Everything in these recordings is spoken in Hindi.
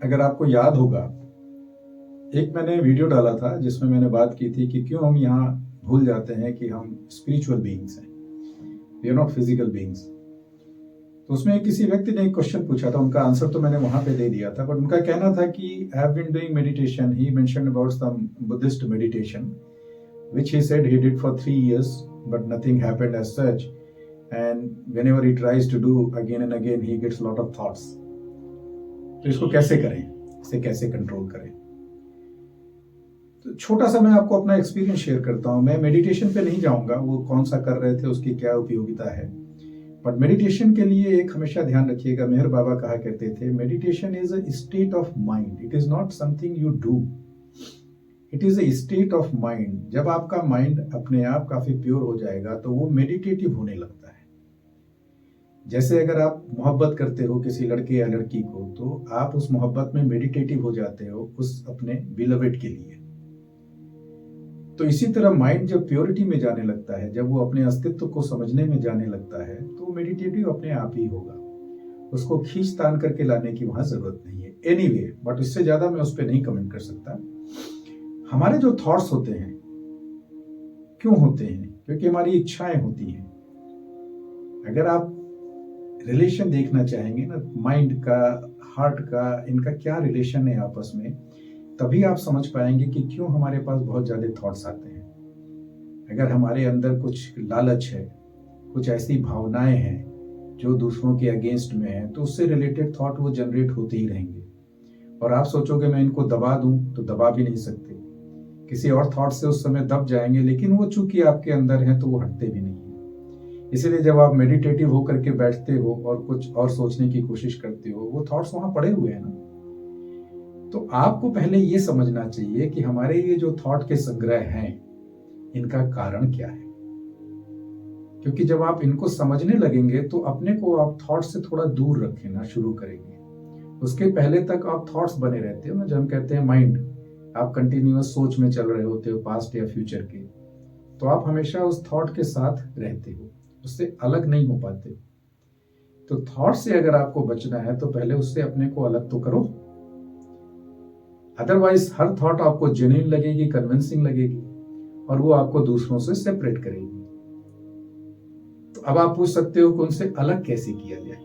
अगर आपको याद होगा, एक मैंने वीडियो डाला था जिसमें मैंने बात की थी कि क्यों हम यहाँ भूल जाते हैं कि हम स्पिरिचुअल बीइंग्स हैं, we are not physical beings. तो उसमें किसी व्यक्ति ने एक क्वेश्चन पूछा था, उनका आंसर तो मैंने वहां पे दे दिया था, बट उनका कहना था कि I have been doing meditation, he mentioned about some Buddhist meditation which he said he did for 3 years but nothing happened as such, and whenever he tries to do again and again he gets lot of thoughts. तो इसको कैसे करें, इसे कैसे कंट्रोल करें? तो छोटा सा मैं आपको अपना एक्सपीरियंस शेयर करता हूं। मैं मेडिटेशन पे नहीं जाऊंगा, वो कौन सा कर रहे थे, उसकी क्या उपयोगिता है, बट मेडिटेशन के लिए एक हमेशा ध्यान रखिएगा, मेहर बाबा कहा करते थे, meditation is a state of mind, it is not something you do, it is a state of mind. जब आपका माइंड अपने आप काफी प्योर हो जाएगा तो वो मेडिटेटिव होने लगता है। जैसे अगर आप मोहब्बत करते हो किसी लड़के या लड़की को, तो आप उस मोहब्बत में मेडिटेटिव हो जाते हो उस अपने बिलवेड के लिए। तो इसी तरह माइंड जब प्योरिटी में जाने लगता है, जब वो अपने अस्तित्व को समझने में जाने लगता है, तो मेडिटेटिव अपने आप ही होगा। उसको खींच तान करके लाने की वहां जरूरत नहीं है। एनीवे, बट इससे ज्यादा मैं उस पर नहीं कमेंट कर सकता। हमारे जो थॉट्स होते हैं क्यों होते हैं? क्योंकि हमारी इच्छाएं होती हैं। अगर आप रिलेशन देखना चाहेंगे ना, माइंड का, हार्ट का, इनका क्या रिलेशन है आपस में, तभी आप समझ पाएंगे कि क्यों हमारे पास बहुत ज्यादा थॉट्स आते हैं। अगर हमारे अंदर कुछ लालच है, कुछ ऐसी भावनाएं हैं जो दूसरों के अगेंस्ट में है, तो उससे रिलेटेड थॉट वो जनरेट होते ही रहेंगे। और आप सोचोगे मैं इनको दबा दूं, तो दबा भी नहीं सकते। किसी और थॉट से उस समय दब जाएंगे, लेकिन वो चूंकि आपके अंदर है तो वो हटते भी नहीं है। इसीलिए जब आप मेडिटेटिव होकर के बैठते हो और कुछ और सोचने की कोशिश करते हो, वो थॉट्स वहां पड़े हुए हैं ना। तो आपको पहले ये समझना चाहिए कि हमारे ये जो थॉट के संग्रह हैं, इनका कारण क्या है। क्योंकि जब आप इनको समझने लगेंगे तो अपने को आप थॉट से थोड़ा दूर रखना शुरू करेंगे। उसके पहले तक आप थॉट्स बने रहते हो ना, जब हम कहते हैं माइंड, आप कंटिन्यूअस सोच में चल रहे होते हो पास्ट या फ्यूचर के, तो आप हमेशा उस थॉट के साथ रहते हो, उससे अलग नहीं हो पाते। तो थॉट से अगर आपको बचना है तो पहले उससे अपने को अलग तो करो। अदरवाइज हर थॉट आपको जेन्युइन लगेगी, कन्विंसिंग लगेगी, और वो आपको दूसरों से सेपरेट करेगी। तो अब आप पूछ सकते हो कि उनसे अलग कैसे किया जाए।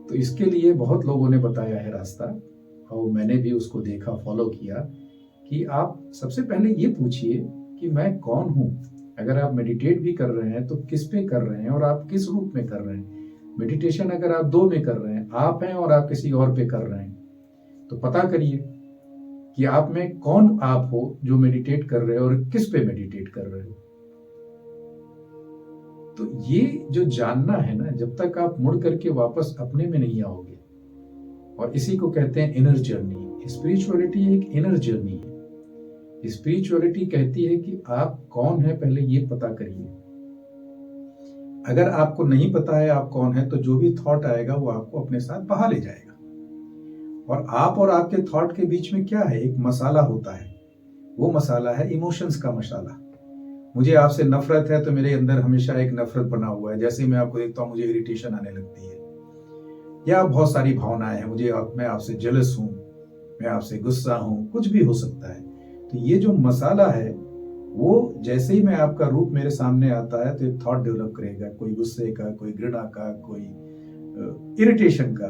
तो इसके लिए बहुत लोगों ने बताया है रास्ता, और मैंने भी उसको देखा, फॉलो किया, कि आप सबसे पहले ये पूछिए कि मैं कौन हूं। अगर आप मेडिटेट भी कर रहे हैं तो किस पे कर रहे हैं और आप किस रूप में कर रहे हैं। मेडिटेशन अगर आप दो में कर रहे हैं, आप हैं और आप किसी और पे कर रहे हैं, तो पता करिए कि आप में कौन आप हो जो मेडिटेट कर रहे हो और किस पे मेडिटेट कर रहे हो। तो ये जो जानना है ना, जब तक आप मुड़ करके वापस अपने में नहीं आओगे, और इसी को कहते हैं इनर जर्नी। स्पिरिचुअलिटी एक इनर जर्नी है। स्पिरिचुअलिटी कहती है कि आप कौन है पहले ये पता करिए। अगर आपको नहीं पता है आप कौन है, तो जो भी थॉट आएगा वो आपको अपने साथ बहा ले जाएगा। और आप और आपके थॉट के बीच में क्या है, एक मसाला होता है। वो मसाला है इमोशंस का मसाला। मुझे आपसे नफरत है तो मेरे अंदर हमेशा एक नफरत बना हुआ है। जैसे ही मैं आपको देखता हूँ मुझे इरिटेशन आने लगती है, या बहुत सारी भावनाएं हैं, मैं आपसे जेलस हूं, मैं आपसे गुस्सा हूं, कुछ भी हो सकता है। तो ये जो मसाला है, वो जैसे ही मैं आपका रूप मेरे सामने आता है तो एक थॉट डेवलप करेगा, कोई गुस्से का, कोई घृणा का, कोई इरिटेशन का।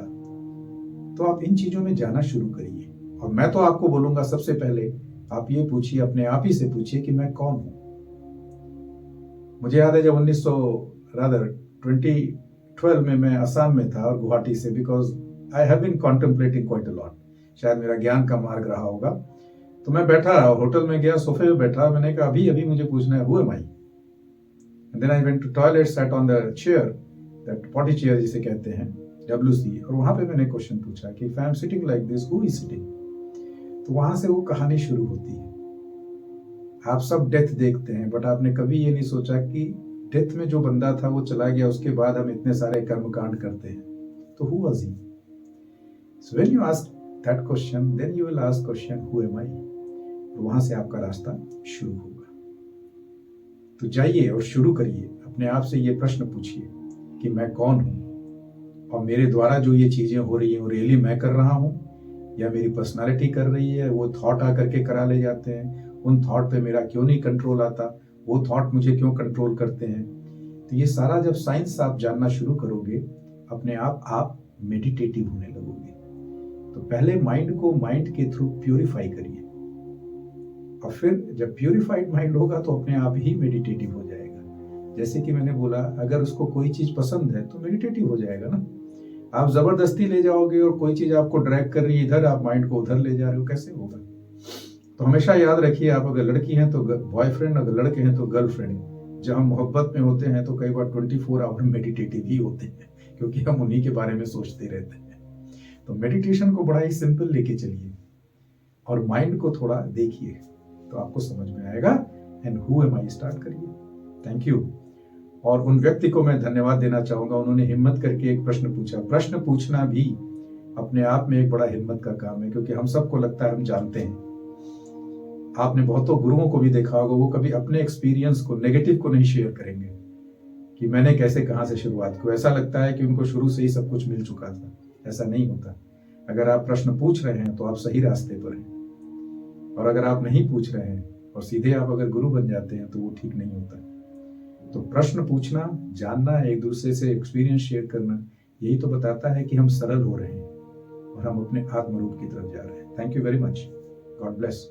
तो आप इन चीजों में जाना शुरू करिए। और मैं तो आपको बोलूंगा, सबसे पहले आप ये पूछिए, अपने आप ही से पूछिए कि मैं कौन हूं। मुझे याद है जब 2012 में मैं असम में था और गुवाहाटी से, because I have been contemplating quite a lot, शायद मेरा ज्ञान का मार्ग रहा होगा। तो मैं बैठा, होटल में गया, सोफे पे बैठा, मैंने कहा अभी अभी मुझे पूछना है, who am I. And then I went to toilet, sat on the chair, that potty chair जिसे कहते हैं, WC, और वहां पे मैंने क्वेश्चन पूछा कि if I am sitting like this, who is sitting. तो वहां से वो कहानी शुरू होती है। आप सब डेथ देखते हैं, बट आपने कभी ये नहीं सोचा कि डेथ में जो बंदा था वो चला गया, उसके बाद हम इतने सारे कर्म कांड करते हैं। तो who was he? So when you ask that question, then you will ask question, who am I. और वहां से आपका रास्ता शुरू होगा। तो जाइए और शुरू करिए, अपने आप से ये प्रश्न पूछिए कि मैं कौन हूं, और मेरे द्वारा जो ये चीजें हो रही हैं वो रियली मैं कर रहा हूं, या मेरी पर्सनालिटी कर रही है, वो थॉट आकर के करा ले जाते हैं, उन थॉट पे मेरा क्यों नहीं कंट्रोल आता, वो थॉट मुझे क्यों कंट्रोल करते हैं। तो ये सारा जब साइंस आप जानना शुरू करोगे, अपने आप मेडिटेटिव होने लगोगे। तो पहले माइंड को माइंड के थ्रू प्यूरिफाई करिए, और फिर जब प्यूरिफाइड माइंड होगा तो अपने आप ही मेडिटेटिव हो जाएगा। जैसे कि मैंने बोला, अगर उसको कोई चीज पसंद है तो मेडिटेटिव हो जाएगा ना। आप जबरदस्ती ले जाओगे और कोई चीज आपको ड्रैग कर रही है इधर, आप माइंड को उधर ले जा रहे हो, कैसे होगा। तो हमेशा याद रखिए, आप अगर लड़की हैं तो बॉयफ्रेंड, अगर लड़के हैं तो गर्लफ्रेंड। जब हम मोहब्बत में होते हैं तो कई बार 24 आवर मेडिटेटिव ही होते हैं, क्योंकि हम उन्हीं के बारे में सोचते रहते हैं। तो मेडिटेशन को बड़ा ही सिंपल लेके चलिए और माइंड को थोड़ा देखिए, तो आपको समझ में आएगा। And who am I start करिए। Thank you. और उन व्यक्ति को मैं धन्यवाद देना चाहूंगा, उन्होंने हिम्मत करके एक प्रश्न पूछा। प्रश्न पूछना भी अपने आप में एक बड़ा हिम्मत का काम है, क्योंकि हम सबको लगता है हम जानते हैं। आपने बहुतों गुरुओं को भी देखा होगा, वो कभी अपने एक्सपीरियंस को, नेगेटिव को नहीं शेयर करेंगे कि मैंने कैसे कहां से शुरुआत की। ऐसा लगता है कि उनको शुरू से ही सब कुछ मिल चुका था। ऐसा नहीं होता। अगर आप प्रश्न पूछ रहे हैं तो आप सही रास्ते पर हैं, और अगर आप नहीं पूछ रहे हैं और सीधे आप अगर गुरु बन जाते हैं तो वो ठीक नहीं होता। तो प्रश्न पूछना, जानना, एक दूसरे से एक्सपीरियंस शेयर करना, यही तो बताता है कि हम सरल हो रहे हैं और हम अपने आत्मरूप की तरफ जा रहे हैं। Thank you very much. God bless.